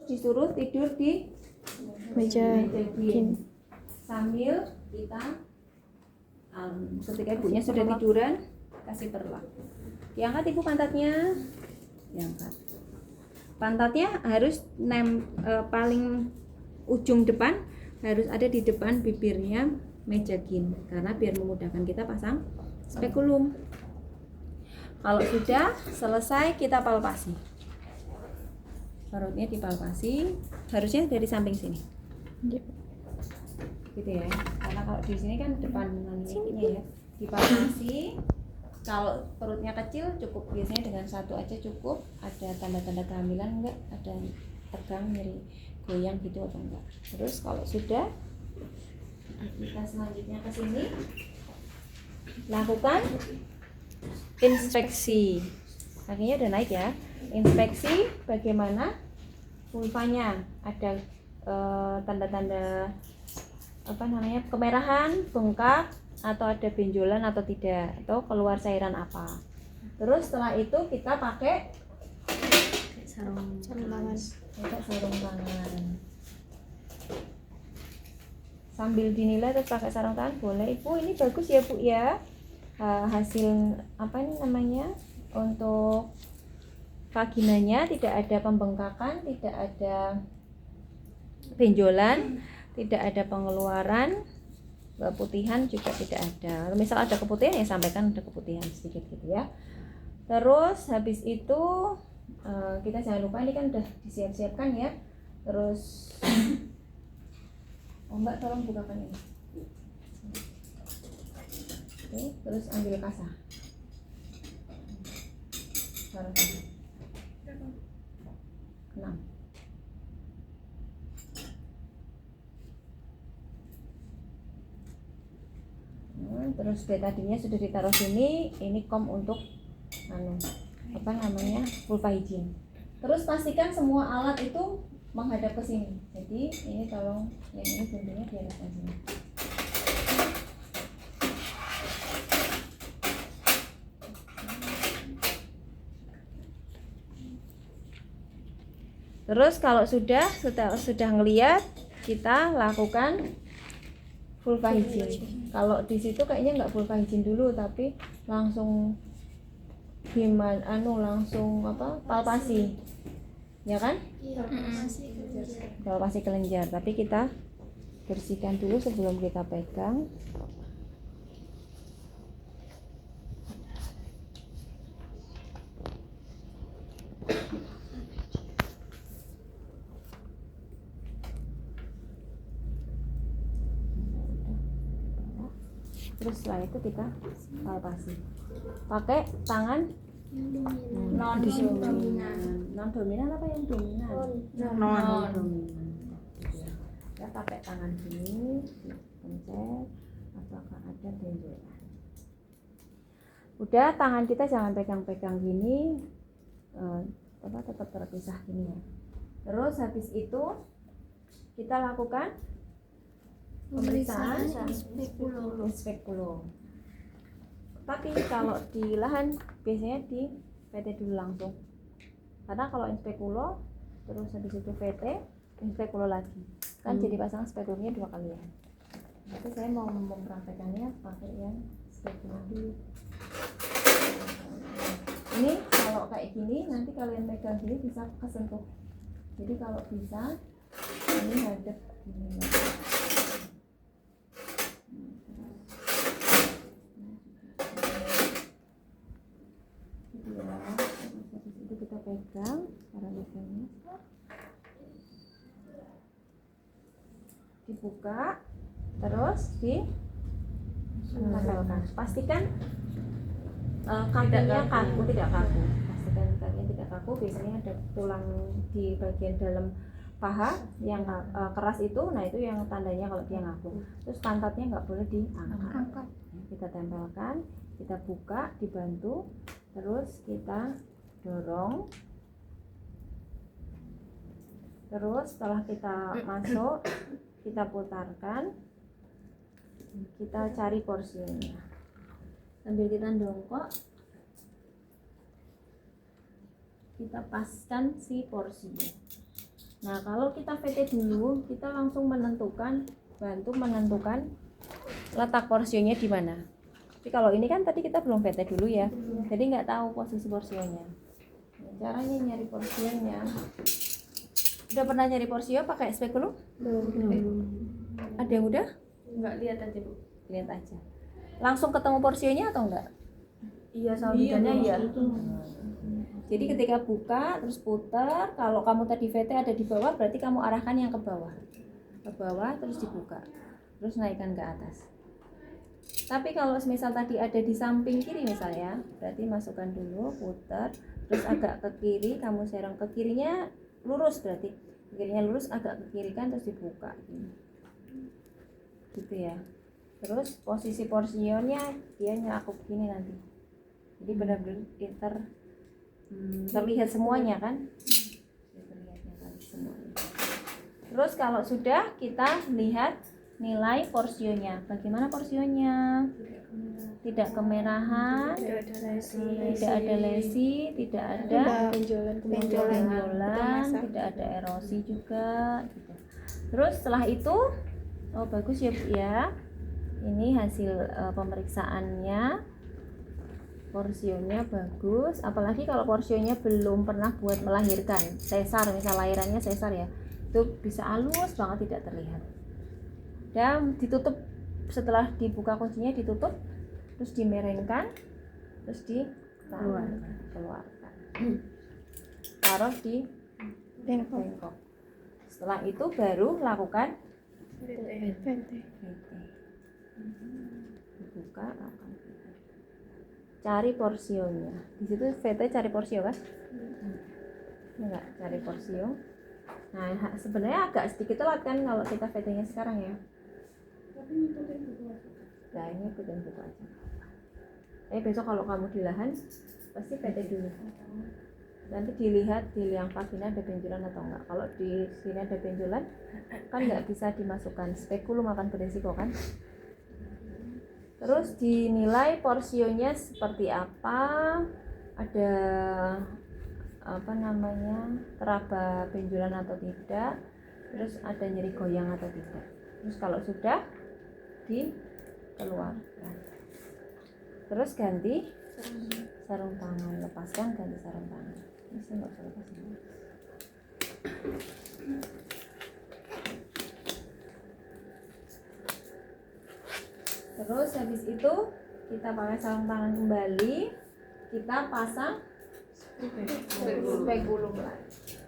disuruh tidur di meja gym sambil kita ketika ibunya sudah tiduran kasih perlak. Diangkat ibu pantatnya, diangkat. Pantatnya harus paling ujung depan harus ada di depan bibirnya meja gym karena biar memudahkan kita pasang spekulum. Kalau sudah selesai kita palpasi. Perutnya dipalpasi, harusnya dari samping sini. Gitu ya. Karena kalau di sini kan depan ininya ya. Dipalpasi. Kalau perutnya kecil cukup biasanya dengan satu aja cukup. Ada tanda-tanda kehamilan enggak? Ada tegang, nyeri, goyang gitu atau enggak? Terus kalau sudah kita selanjutnya ke sini lakukan inspeksi. Kakinya udah naik ya. Inspeksi bagaimana vulvanya, ada tanda-tanda kemerahan, bengkak atau ada benjolan atau tidak, atau keluar cairan apa. Terus setelah itu kita pakai sarung tangan. Sambil dinilai terus pakai sarung tangan boleh. Ibu ini bagus ya Bu ya. Hasil untuk vaginanya tidak ada pembengkakan, tidak ada benjolan, tidak ada pengeluaran, keputihan juga tidak ada. Misal ada keputihan ya sampaikan ada keputihan sedikit gitu ya. Terus habis itu kita jangan lupa ini kan udah disiap-siapkan ya. Terus Mbak tolong bukakan ini. Oke, terus ambil kasa. Taruh sini. 6. Terus betadinnya sudah ditaruh sini. Ini kom untuk vulva hygiene. Terus pastikan semua alat itu menghadap ke sini. Jadi ini tolong yang ini pintunya diarahkan sini. Terus kalau sudah ngelihat, kita lakukan vulva hygiene. Kalau di situ kayaknya nggak vulva hygiene dulu, tapi langsung palpasi, ya kan? Palpasi kelenjar. Tapi kita bersihkan dulu sebelum kita pegang. Terus setelah itu kita palpasi pakai tangan non dominan apa yang dominan? Non dominan. Ya pakai tangan gini, pencet apakah ada benjolan. Udah, tangan kita jangan pegang-pegang gini, tetap terpisah gini ya. Terus habis itu kita lakukan pemeriksaan spekulum. Tapi kalau di lahan biasanya di PT dulu langsung. Karena kalau inspekulo terus habis itu PT, inspekulo lagi. Kan jadi pasang spekulumnya 2 kali ya. Tapi saya mau mempraktekannya pakai yang spekulum dulu. Ini kalau kayak gini nanti kalian pegang gini bisa kesentuh. Jadi kalau bisa ini hadap gini. Kita pegang paralelnya, dibuka terus ditempelkan. Pastikan kakinya tidak kaku. Pastikan kakinya tidak kaku. Biasanya ada tulang di bagian dalam paha yang keras itu, nah itu yang tandanya kalau dia ngaku. Terus pantatnya nggak boleh diangkat. Kita tempelkan, kita buka, dibantu, terus kita dorong. Terus setelah kita masuk, kita putarkan, kita cari porsinya. Sambil kita dongkok, kita paskan si porsinya. Nah, kalau kita VT dulu, kita langsung bantu menentukan letak porsionya di mana. Tapi kalau ini kan tadi kita belum VT dulu ya, jadi nggak tahu posisi porsionya. Nah, caranya nyari porsionya. Udah pernah nyari porsio pakai spekulum? Belum. Ada yang udah? Enggak, lihat aja Bu. Lihat aja. Langsung ketemu porsionya atau enggak? Iya, sama bedanya iya. Jadi ketika buka terus putar, kalau kamu tadi VT ada di bawah, berarti kamu arahkan yang ke bawah terus dibuka, terus naikkan ke atas. Tapi kalau misal tadi ada di samping kiri misalnya, berarti masukkan dulu, putar, terus agak ke kiri, kamu serong ke kirinya lurus, berarti ke kirinya lurus, agak ke kiri kan, terus dibuka gitu ya. Terus posisi porsionya dia nyakuk gini nanti, jadi benar-benar terlihat semuanya kan, terlihatnya kali semuanya. Terus kalau sudah, kita lihat nilai porsionya. Bagaimana porsionya? Tidak kemerahan, tidak ada lesi, tidak ada benjolan, tidak ada erosi juga gitu. Terus setelah itu, oh bagus ya Bu ya, ini hasil pemeriksaannya, porsionya bagus. Apalagi kalau porsionya belum pernah buat melahirkan, sesar, misal lahirannya sesar ya, itu bisa halus banget, tidak terlihat. Dan ditutup, setelah dibuka kuncinya ditutup, terus dimerengkan, terus keluarkan, taruh di bengkok. Setelah itu baru lakukan VT. Dibuka, cari porsionya. Di situ VT cari porsio kan? Enggak, cari porsio. Nah, sebenarnya agak sedikit telat kan kalau kita VT-nya sekarang ya. Nah, ini ikutin buku aja. Besok kalau kamu di lahan pasti VT dulu. Nanti dilihat di liang vagina ada benjolan atau enggak. Kalau di sini ada benjolan kan nggak bisa dimasukkan, spekulum akan beresiko kan. Terus dinilai porsionya seperti apa, ada teraba benjolan atau tidak, terus ada nyeri goyang atau tidak. Terus kalau sudah dikeluarkan, terus ganti sarung tangan, lepaskan, ganti sarung tangan. Ini saya nggak usah lepas ini. Terus habis itu kita pakai sarung tangan kembali, kita pasang spekulum lagi.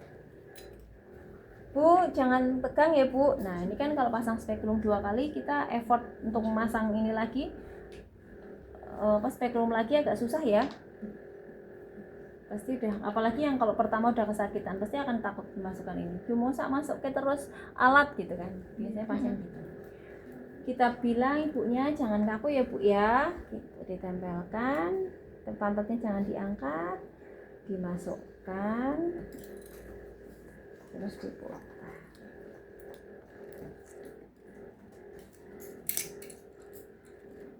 Bu, jangan tegang ya Bu. Nah, ini kan kalau pasang spekulum 2 kali, kita effort untuk memasang ini lagi, spekulum lagi agak susah ya. Pasti udah, apalagi yang kalau pertama udah kesakitan, pasti akan takut memasukkan ini. Cuma masuk ke terus alat gitu kan. Biasanya pasien gitu. Kita bilang ibunya jangan kaku ya Bu ya. Gitu, ditempelkan, pantatnya jangan diangkat, dimasukkan, terus diputar.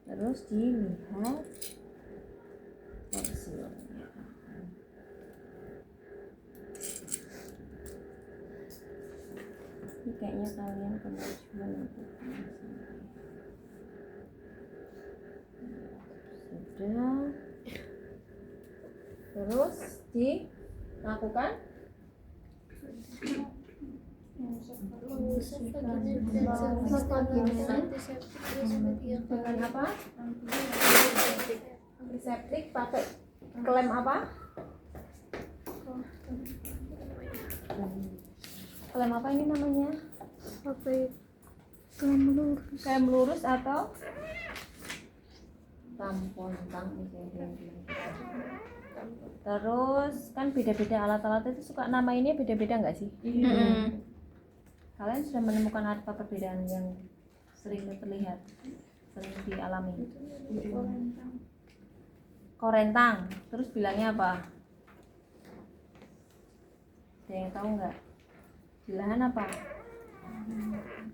Terus dilihat porsinya. Ini kayaknya kalian kemajuan untuk sudah. Terus dilakukan dengan apa? Antiseptik, pakai klem apa? Klem apa ini namanya? Klem lurus atau tampon Terus kan beda-beda alat-alat itu suka namainnya beda-beda nggak sih? Kalian sudah menemukan apa perbedaan yang sering terlihat, sering dialami? Korentang. Terus bilangnya apa? Ada yang tahu nggak? Bilahan apa?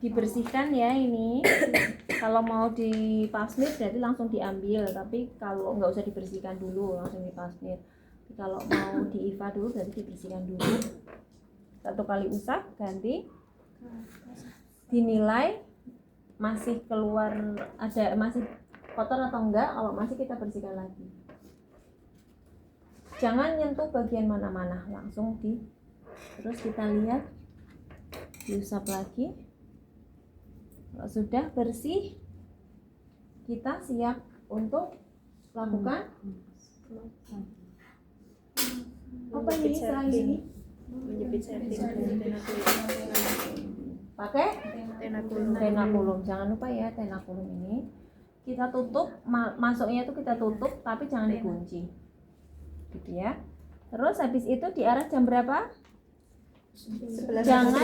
Dibersihkan ya ini. Kalau mau dipasmir berarti langsung diambil, tapi kalau nggak usah dibersihkan dulu, langsung dipasmir. Kalau mau di IVA dulu berarti dibersihkan dulu. 1 kali usap ganti, dinilai masih keluar masih kotor atau enggak. Kalau masih kita bersihkan lagi, jangan nyentuh bagian mana-mana, langsung terus kita lihat, diusap lagi. Kalau sudah bersih, kita siap untuk lakukan apa ini selain ini? Menjepit setting Pakai tenakulum. tenakulum. Jangan lupa ya, tenakulum ini kita tutup, masuknya itu kita tutup tapi jangan dikunci, gitu ya. Terus habis itu diarah jam berapa? 11. Jangan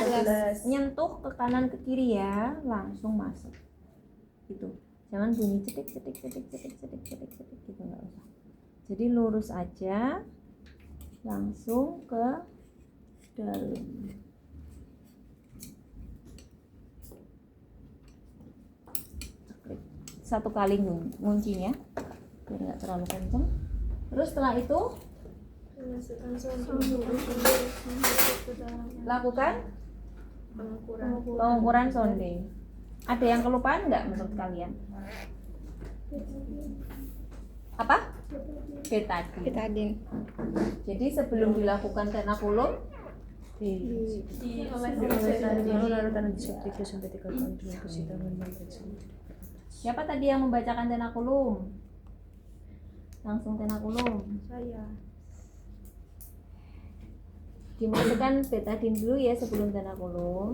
nyentuh ke kanan ke kiri ya, langsung masuk gitu. Jangan bunyi cetik gitu, nggak usah. Jadi lurus aja, langsung ke dalam. Satu kali nguncinya biar nggak terlalu kenceng. Terus setelah itu lakukan pengukuran sonde. Ada yang kelupaan nggak menurut kalian? Apa? Betadine. Jadi sebelum dilakukan tenakulum siapa tadi yang membacakan tenakulum? Langsung tenakulum. Saya. Dimasukkan betadine dulu ya sebelum tenakulum.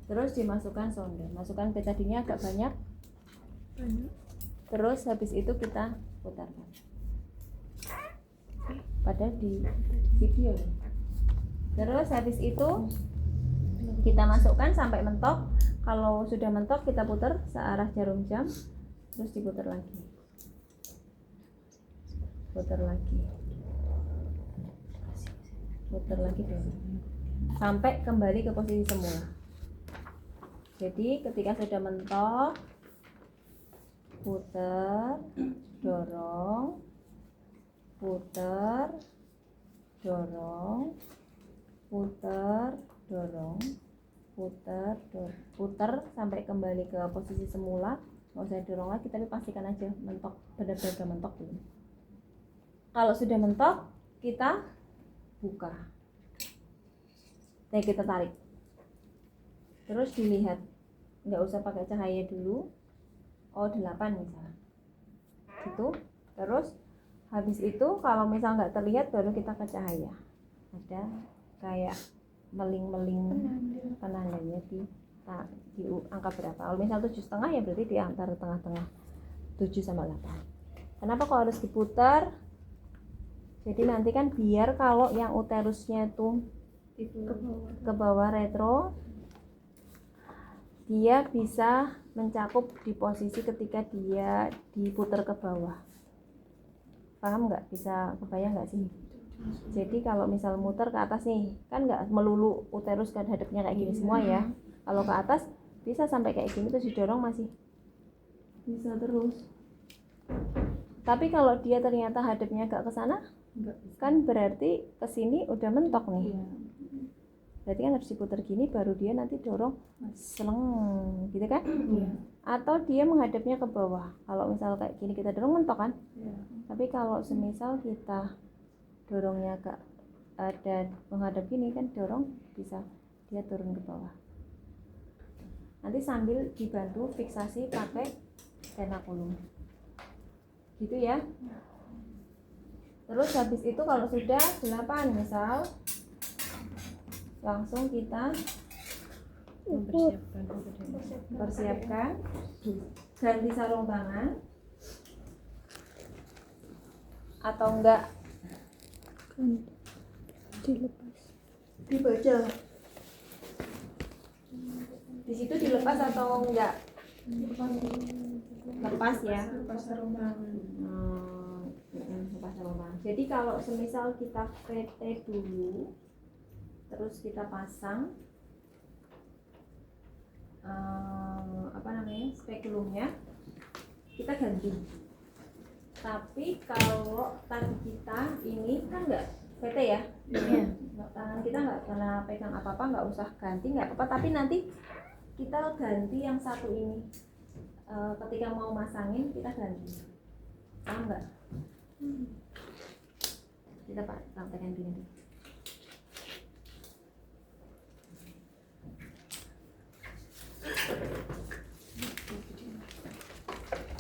Terus dimasukkan sonde. Masukkan betadine-nya agak banyak. Terus habis itu kita putarkan. Padahal di video. Terus habis itu kita masukkan sampai mentok. Kalau sudah mentok kita putar searah jarum jam. Terus diputar lagi. Putar lagi dulu. Sampai kembali ke posisi semula. Jadi ketika sudah mentok, putar, dorong, putar, dorong, putar, dorong, putar sampai kembali ke posisi semula. Nggak usah dorong lagi, tapi pastikan aja mentok, benar-benar mentok dulu. Kalau sudah mentok, kita buka. Dan kita tarik. Terus dilihat, nggak usah pakai cahaya dulu. Oh 8 misalnya. Gitu. Terus habis itu kalau misal nggak terlihat baru kita ke cahaya. Ada kayak meling-meling penandanya di angka berapa. Kalau misal 7,5 ya berarti di antara tengah-tengah 7 sama 8. Kenapa kok harus diputar? Jadi nanti kan biar kalau yang uterusnya itu ke bawah retro, dia bisa mencakup di posisi ketika dia diputar ke bawah. Paham nggak? Bisa kebayang nggak sih? Jadi kalau misal muter ke atas nih, kan nggak melulu uterus kan hadapnya kayak gini semua ya. Kalau ke atas bisa sampai kayak gini terus didorong masih bisa terus. Tapi kalau dia ternyata hadapnya nggak ke sana, kan berarti ke sini udah mentok nih. Berarti kan harus diputar gini baru dia nanti dorong seleng gitu kan? Atau dia menghadapnya ke bawah. Kalau misal kayak gini kita dorong mentok kan? Tapi kalau semisal kita dorongnya agak ada menghadap gini kan dorong bisa dia turun ke bawah. Nanti sambil dibantu fiksasi pakai tenakulum. Gitu ya. Terus habis itu kalau sudah 8 misal langsung kita persiapkan ganti sarung tangan atau enggak Dibaca. di situ dilepas atau enggak? Lepas ya. Lepas sarung tangan. Lepas sarung tangan. Jadi kalau semisal kita PT dulu terus kita pasang spekulumnya, kita ganti. Tapi kalau tadi kita ini kan PT ya. Iya. Tangan kita nggak kena pegang apa-apa, nggak usah ganti, nggak apa-apa. Tapi nanti kita ganti yang satu ini. Ketika mau masangin kita ganti. Paham nggak? Kita praktekkan gini.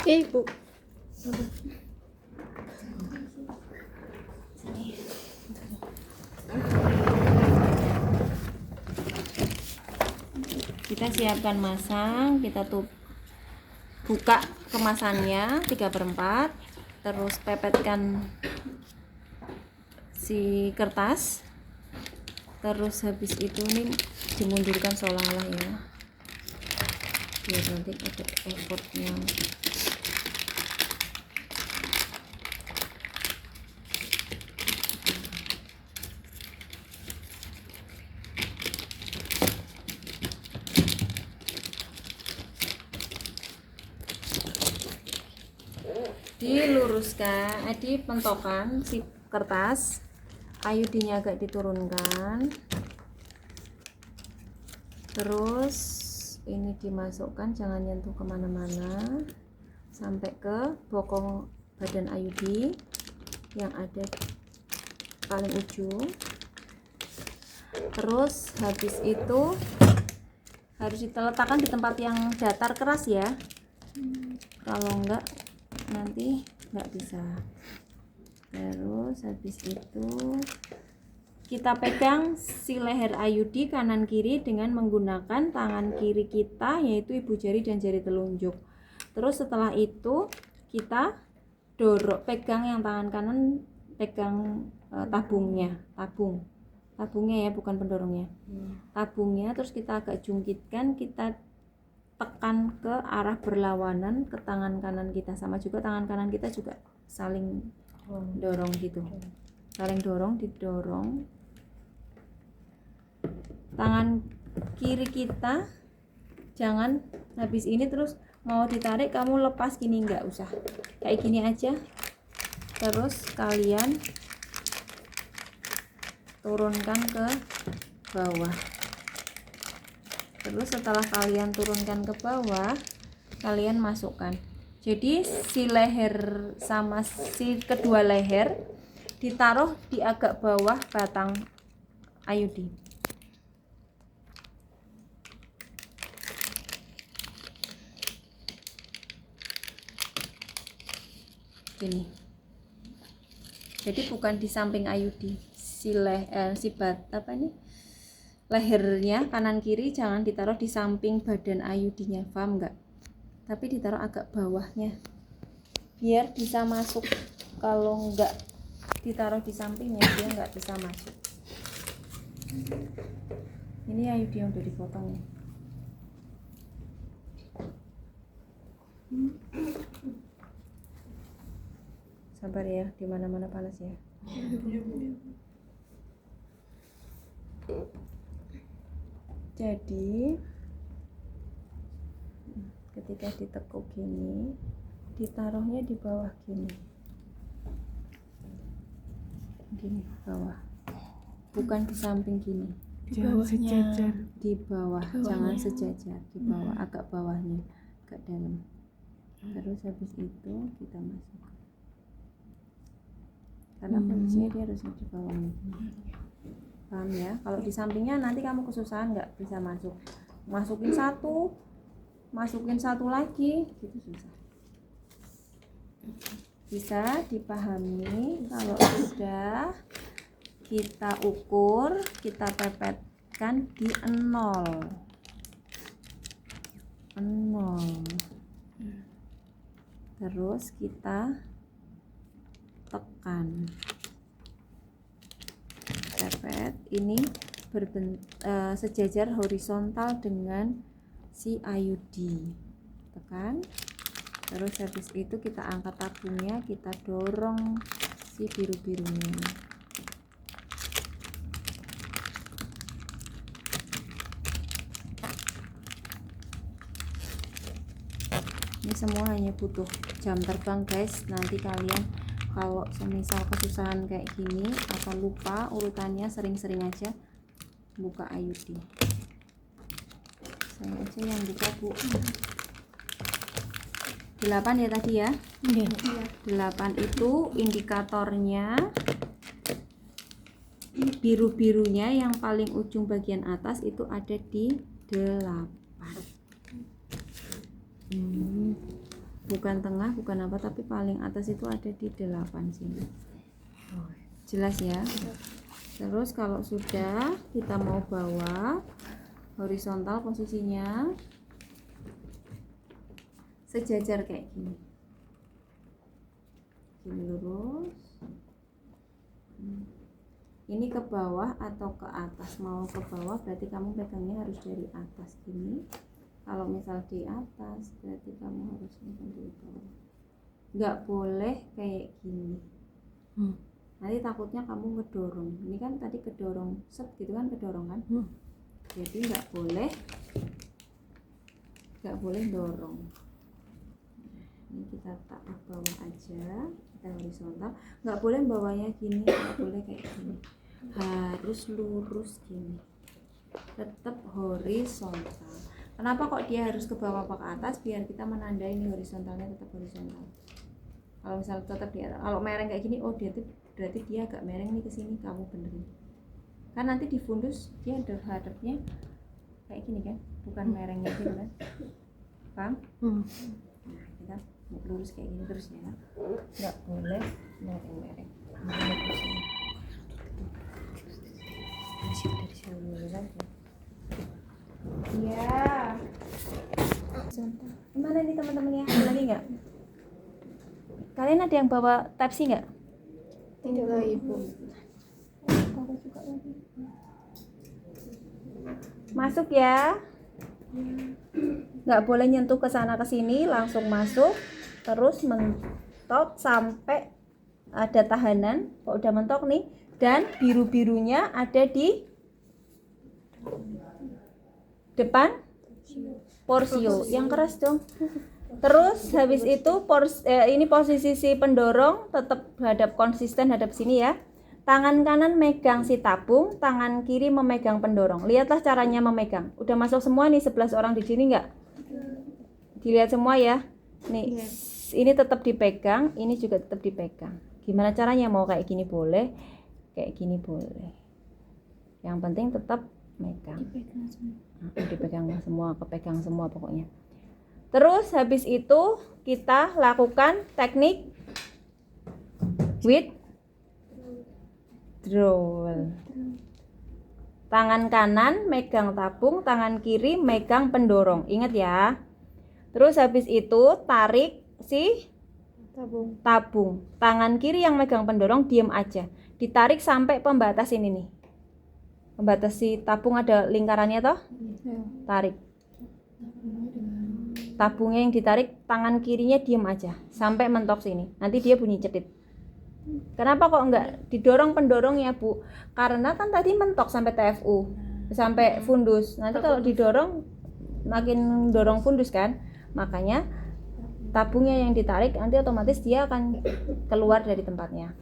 Ibu. Kita siapkan masang, kita tuh buka kemasannya 3/4, terus pepetkan si kertas, terus habis itu nih dimundurkan seolah-olah ya, biar nanti ada effortnya. Diluruskan, dipentokan si kertas, IUD-nya agak diturunkan, terus ini dimasukkan, jangan nyentuh kemana-mana sampai ke bokong badan IUD yang ada paling ujung. Terus habis itu harus diletakkan di tempat yang datar keras ya, kalau enggak nanti nggak bisa. Terus habis itu kita pegang si leher IUD kanan kiri dengan menggunakan tangan kiri kita, yaitu ibu jari dan jari telunjuk. Terus setelah itu kita dorong, pegang yang tangan kanan, pegang tabungnya ya, bukan pendorongnya, tabungnya. Terus kita agak jungkitkan, kita tekan ke arah berlawanan ke tangan kanan kita, sama juga tangan kanan kita juga saling dorong gitu, saling dorong, didorong. Tangan kiri kita jangan habis ini terus mau ditarik kamu lepas gini, nggak usah, kayak gini aja. Terus kalian turunkan ke bawah. Terus setelah kalian turunkan ke bawah, kalian masukkan. Jadi si leher sama si kedua leher ditaruh di agak bawah batang IUD. Gini. Jadi bukan di samping IUD. Lehernya kanan kiri jangan ditaruh di samping badan IUD-nya, paham nggak? Tapi ditaruh agak bawahnya biar bisa masuk. Kalau nggak ditaruh di sampingnya dia nggak bisa masuk. Ini IUD yang udah dipotong ya. Sabar ya, di mana-mana panas ya. Jadi ketika ditekuk gini, ditaruhnya di bawah gini bawah, bukan di samping gini, Di bawahnya. di bawah, jangan sejajar, di bawah, agak bawahnya, agak dalam. Terus habis itu kita masuk, karena posisinya dia harus di bawahnya. Paham ya? Kalau di sampingnya nanti kamu kesusahan, nggak bisa masuk. Masukin satu lagi, gitu susah. Bisa dipahami. Kalau sudah kita ukur, kita pepetkan di 0. Terus kita tekan, pepet ini sejajar horizontal dengan si IUD, tekan. Terus habis itu kita angkat tabungnya, kita dorong si biru-birunya. Ini semua hanya butuh jam terbang guys. Nanti kalian kalau semisal kesusahan kayak gini atau lupa urutannya, sering-sering aja buka IUD. Saya aja yang buka, Bu. 8 ya tadi ya. Iya. 8 itu indikatornya biru-birunya yang paling ujung bagian atas itu ada di 8. Bukan tengah, bukan apa, tapi paling atas itu ada di 8 sini. Jelas ya? Terus kalau sudah kita mau bawa horizontal, posisinya sejajar kayak gini. Gini lurus. Ini ke bawah atau ke atas? Mau ke bawah berarti kamu pegangnya harus dari atas gini. Kalau misal di atas berarti kamu harus pegang dari bawah. Nggak boleh kayak gini. Nanti takutnya kamu ngedorong. Ini kan tadi kedorong, set gitu kan, kedorong kan. Jadi nggak boleh dorong. Ini kita taruh bawah aja, kita horizontal. Nggak boleh bawahnya gini, nggak boleh kayak gini. Harus lurus gini. Tetap horizontal. Kenapa kok dia harus ke bawah apa ke atas? Biar kita menandai ini horizontalnya tetap horizontal. Kalau misal tetap di atas, kalau mereng kayak gini, oh dia tuh berarti dia agak mereng nih ke sini, kamu benerin. Kan nanti di fundus dia hadapnya kayak gini kan, bukan merengnya gitu kan. Paham? Nah, kita lurus kayak gini terus ya. Nggak boleh mereng-mereng. Masih ada di sini dulu lagi. Iya. Gimana nih teman-teman ya? Ada lagi nggak? Kalian ada yang bawa Type-C nggak? Tidak lah Ibu. Masuk ya. Nggak boleh nyentuh ke sana ke sini, langsung masuk. Terus mentok sampai ada tahanan. Kalau udah mentok nih, dan biru-birunya ada di depan porsio. Yang keras dong. Terus habis itu ini posisi si pendorong tetap konsisten hadap sini ya. Tangan kanan megang si tabung, tangan kiri memegang pendorong. Lihatlah caranya memegang. Udah masuk semua nih 11 orang di sini nggak? Dilihat semua ya. Nih, ini tetap dipegang, ini juga tetap dipegang. Gimana caranya? Mau kayak gini boleh, kayak gini boleh. Yang penting tetap megang. Dipegang semua, kepegang semua pokoknya. Terus habis itu kita lakukan teknik withdrawal. Tangan kanan megang tabung, tangan kiri megang pendorong. Ingat ya. Terus habis itu tarik si tabung. Tangan kiri yang megang pendorong diam aja. Ditarik sampai pembatas ini nih. Pembatas si tabung ada lingkarannya toh? Tarik. Tabungnya yang ditarik, tangan kirinya diam aja sampai mentok sini. Nanti dia bunyi cedit. Kenapa kok enggak didorong pendorongnya, Bu? Karena kan tadi mentok sampai TFU, sampai fundus. Nanti kalau didorong makin dorong fundus kan. Makanya tabungnya yang ditarik, nanti otomatis dia akan keluar dari tempatnya.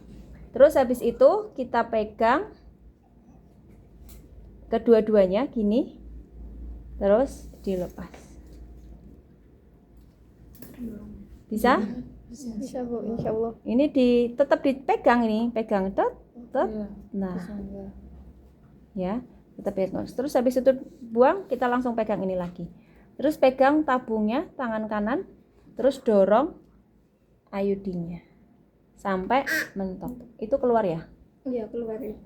Terus habis itu kita pegang kedua-duanya gini. Terus dilepas. Bisa? Bisa Bu, insya Allah. Ini tetap dipegang, ini pegang tetap. Nah, ya tetap pegang. Terus habis itu buang, kita langsung pegang ini lagi. Terus pegang tabungnya tangan kanan, terus dorong IUD-nya sampai mentok. Itu keluar ya? Iya, keluar ya.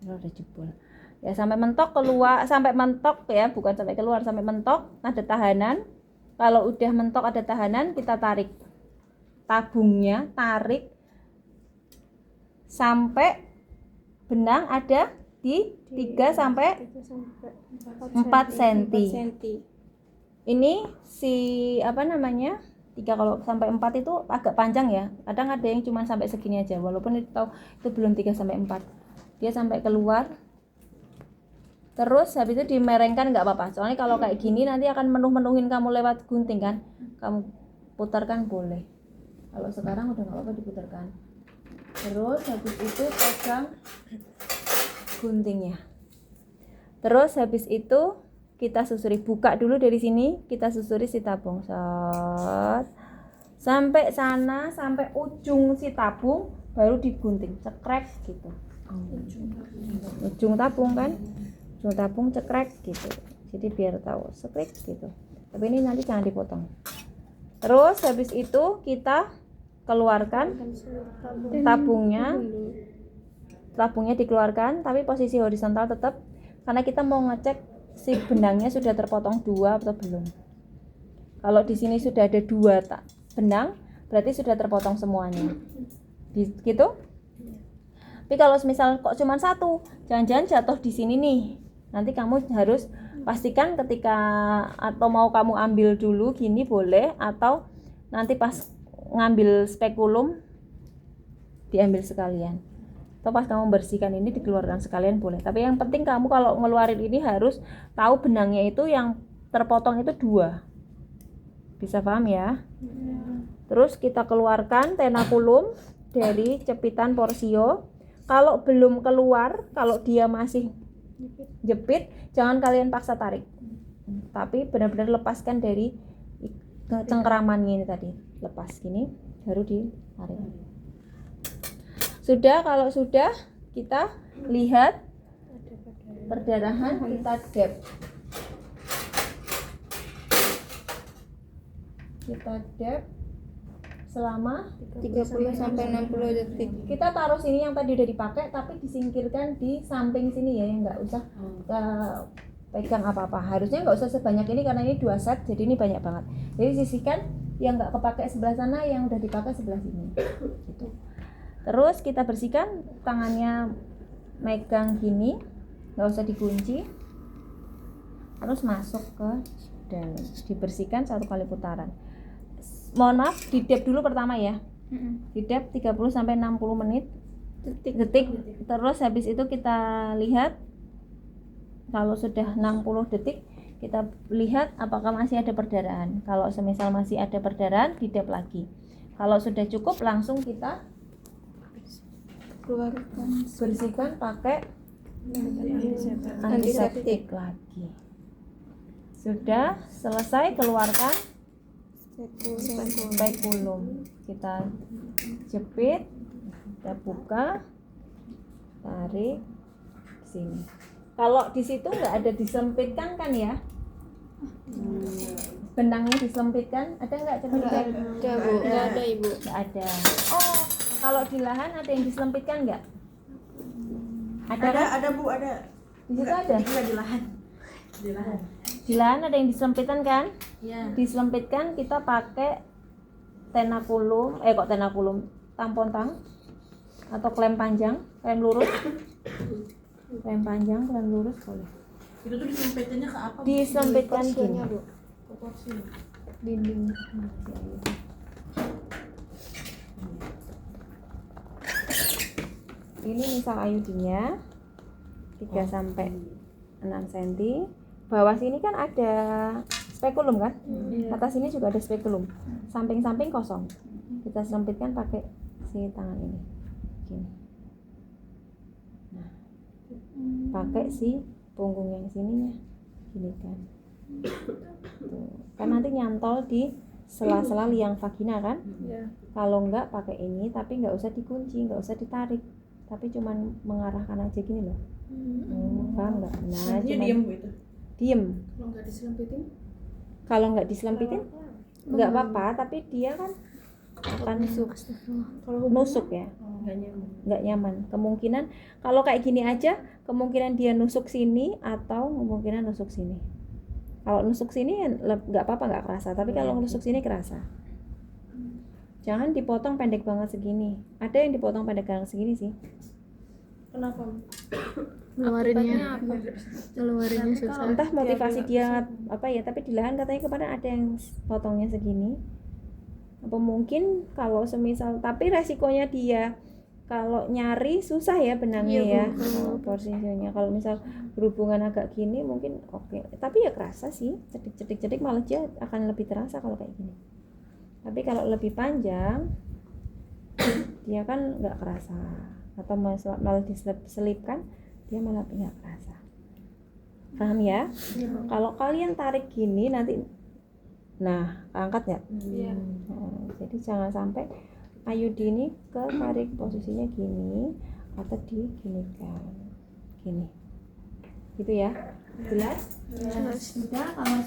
Udah jebol. Ya sampai mentok keluar, sampai mentok ya, bukan sampai keluar, sampai mentok ada tahanan. Kalau udah mentok ada tahanan, kita tarik tabungnya, tarik sampai benang ada di 3 sampai 4 cm. Ini si apa namanya? 3 kalau sampai 4 itu agak panjang ya. Kadang ada yang cuma sampai segini aja, walaupun itu belum 3 sampai 4. Dia sampai keluar. Terus habis itu dimerengkan nggak apa-apa. Soalnya kalau kayak gini nanti akan menuhin kamu lewat gunting kan. Kamu putarkan boleh. Kalau sekarang udah nggak apa-apa diputarkan. Terus habis itu pegang guntingnya. Terus habis itu kita susuri, buka dulu dari sini, kita susuri si tabung. Set. Sampai sana, sampai ujung si tabung baru digunting, cekrek gitu. Ujung tabung kan? Ujung tabung cekrek gitu. Jadi biar tahu, cekrek gitu. Tapi ini nanti jangan dipotong. Terus habis itu kita keluarkan tabungnya. Tabungnya dikeluarkan, tapi posisi horizontal tetap karena kita mau ngecek si benangnya sudah terpotong 2 atau belum. Kalau di sini sudah ada 2 benang, berarti sudah terpotong semuanya. Gitu? Tapi kalau misal kok cuma 1, jangan-jangan jatuh di sini nih. Nanti kamu harus pastikan ketika atau mau kamu ambil dulu gini boleh, atau nanti pas ngambil spekulum diambil sekalian. Atau pas kamu bersihkan ini dikeluarkan sekalian boleh. Tapi yang penting kamu kalau ngeluarin ini harus tahu benangnya itu yang terpotong itu 2. Bisa paham ya? Terus kita keluarkan tenakulum dari cepitan Porsio. Kalau belum keluar, kalau dia masih jepit, jangan kalian paksa tarik. Tapi benar-benar lepaskan dari cengkeramannya ini tadi. Lepas gini, baru ditarik. Sudah, kalau sudah kita lihat perdarahan, kita dab. Kita dab selama 30 sampai 60 detik. Kita taruh sini yang tadi udah dipakai, tapi disingkirkan di samping sini ya, nggak usah pegang apa-apa. Harusnya nggak usah sebanyak ini karena ini 2 set, jadi ini banyak banget. Jadi sisihkan yang nggak kepakai sebelah sana, yang udah dipakai sebelah sini. Gitu. Terus kita bersihkan, tangannya megang gini, nggak usah dikunci. Terus masuk ke dalam, dibersihkan 1 kali putaran. Mohon maaf, didep dulu pertama ya. Didep 30 sampai 60 menit. Detik. Terus habis itu kita lihat kalau sudah 60 detik, kita lihat apakah masih ada perdarahan. Kalau semisal masih ada perdarahan, didep lagi. Kalau sudah cukup, langsung kita Keluarkan bersihkan pakai antiseptik lagi. Sudah selesai, keluarkan spekulum. Kita jepit, kita buka, tarik sini. Kalau di situ nggak ada disempitkan kan ya? Benangnya disempitkan, ada nggak? Coba dicek. ada Bu, nggak ada Ibu. Nggak ada. Oh, kalau di lahan ada yang disempitkan nggak? Ada kan? Ada Bu, ada. Di situ ada. Iya, di lahan. Di lahan. Di lahan ada yang disempitkan kan? Iya. Disempitkan kita pakai tenakulum, tampon tang atau klem panjang, klem lurus. Klem panjang, klem lurus boleh. Itu tuh disempitinnya ke apa? Bu? Disempitkan gini. Bu, Ke porsi. dinding. Ini misal ayudinya 3 sampai 6 cm. Bawah sini kan ada spekulum kan? Atas sini juga ada spekulum. Samping-samping kosong. Kita sempitkan pakai si tangan ini. Gini. Nah, pakai si punggung yang sininya. Gini kan. Tuh. Kan nanti nyantol di sela-sela liang vagina kan? Ya. Kalau enggak pakai ini, tapi enggak usah dikunci, enggak usah ditarik. Tapi cuman mengarahkan aja gini loh. Paham enggak? Nah, Nantinya cuman diem Bu itu. diem. Kalau nggak disempitin? Kalau nggak diselempitin nggak apa-apa, tapi dia kan akan nusuk ya, Nggak nyaman. nggak nyaman. Kemungkinan kalau kayak gini aja, kemungkinan dia nusuk sini atau kemungkinan nusuk sini. Kalau nusuk sini nggak apa-apa, nggak kerasa, tapi kalau nusuk sini kerasa. Jangan dipotong pendek banget segini. Ada yang dipotong pendek banget segini sih. Kenapa? Ngeluarinnya apa? Ngeluarinnya susah. Entah motivasi dia apa ya, tapi di lahan katanya kemarin ada yang potongnya segini. Apa mungkin kalau semisal, tapi resikonya dia kalau nyari susah ya benangnya Iya, ya. Bu. Kalau posisinya kalau misal berhubungan agak gini mungkin oke. Tapi ya kerasa sih, cedik-cedik malah dia akan lebih terasa kalau kayak gini. Tapi kalau lebih panjang dia kan nggak kerasa, atau malah diselipkan dia malah nggak kerasa. Paham ya? Kalau kalian tarik gini nanti, nah angkat ya. Iya. Jadi jangan sampai IUD ini ketarik posisinya gini atau diginikan gini, gitu ya. Jelas? Jelas. Sudah. Kalau